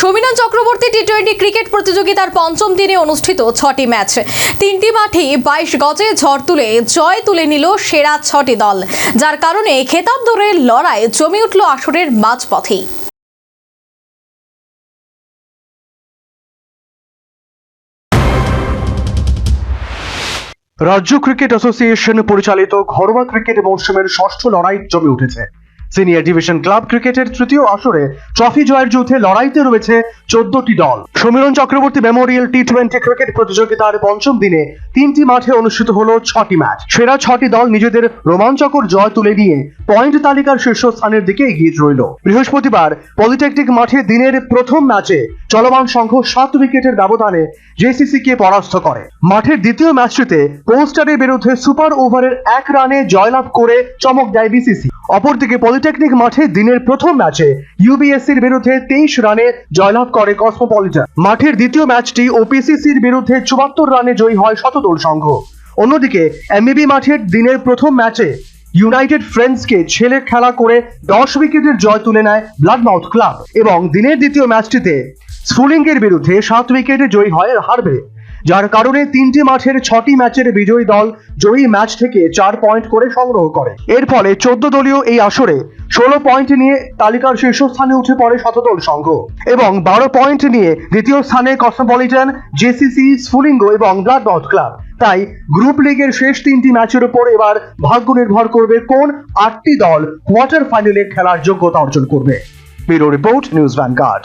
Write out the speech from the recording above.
সমীরণ Chakraborty টি-20 cricket প্রতিযোগিতার পঞ্চম দিনে অনুষ্ঠিত 6টি ম্যাচ। 3টি মাঠেই 22 গজে ঝড় তুলে জয় তুলে নিল সেরা 6টি দল, যার কারণে খেতাব দৌড়ের লড়াই জমে উঠল আসরের মাঝপথেই। রাজ্য ক্রিকেট অ্যাসোসিয়েশন পরিচালিত ঘরোয়া ক্রিকেট মৌসুমের ষষ্ঠ লড়াই জমে উঠেছে। সিনিয়র ডিভিশন ক্লাব ক্রিকেটের তৃতীয় আসরে ট্রফি জয়ের যৌথে লড়াইতে রয়েছে 14টি দল। সমীরণ চক্রবর্তী মেমোরিয়াল টি-20 ক্রিকেট প্রতিযোগিতার পঞ্চম দিনে 3টি মাঠে অনুষ্ঠিত হলো 6টি ম্যাচ। সেরা 6টি দল নিজেদের রোমাঞ্চকর জয় তুলে নিয়ে পয়েন্ট তালিকার শীর্ষস্থানের দিকে এগিয়ে রইল। বৃহস্পতিবার পলিটেকনিক মাঠে দিনের প্রথম ম্যাচে চলমান সংঘ 7 উইকেটের ব্যবধানে জেসিসিকে পরাস্ত করে। মাঠের দ্বিতীয় ম্যাচটিতে পোস্টারের বিরুদ্ধে সুপার ওভারের 1 রানে জয়লাভ করে চমক দেয় বিসিসি। অপরদিকে পলিটেকনিক মাঠে দিনের প্রথম ম্যাচে ইউবিএসসির বিরুদ্ধে 23 রানে জয়লাভ করে কসমোপলিটান। মাঠের দ্বিতীয় ম্যাচটি ওপিসিসির বিরুদ্ধে 74 রানে জয়ী হয় শতদল সংঘ। অন্যদিকে এমবিবি মাঠের দিনের প্রথম ম্যাচে ইউনাইটেড ফ্রেন্ডসকে ছেলে খেলা করে 10 উইকেটের জয় তুলে নেয় ব্লাডমাউথ ক্লাব এবং দিনের দ্বিতীয় ম্যাচটিতে স্ফুলিঙ্গের বিরুদ্ধে 7 উইকেটে জয়ী হয় হারবে, যার কারণে 3টি মাঠের 6টি ম্যাচের বিজয়ী দল জয়ী ম্যাচ থেকে 4 পয়েন্ট করে সংগ্রহ করে। এর ফলে 14 দলীয় এই আসরে 16 পয়েন্ট নিয়ে তালিকার শীর্ষস্থানে উঠে পড়ে শতদল সংঘ এবং 12 পয়েন্ট নিয়ে দ্বিতীয় স্থানে কসমোপলিটান, জেসিসি, স্ফুলিঙ্গ এবং ব্লাডমাউথ ক্লাব। তাই গ্রুপ লিগের শেষ 3টি ম্যাচের উপর এবার ভাগ্য নির্ভর করবে কোন 8টি দল কোয়ার্টার ফাইনালে খেলার যোগ্যতা অর্জন করবে। Bureau report, news vanguard.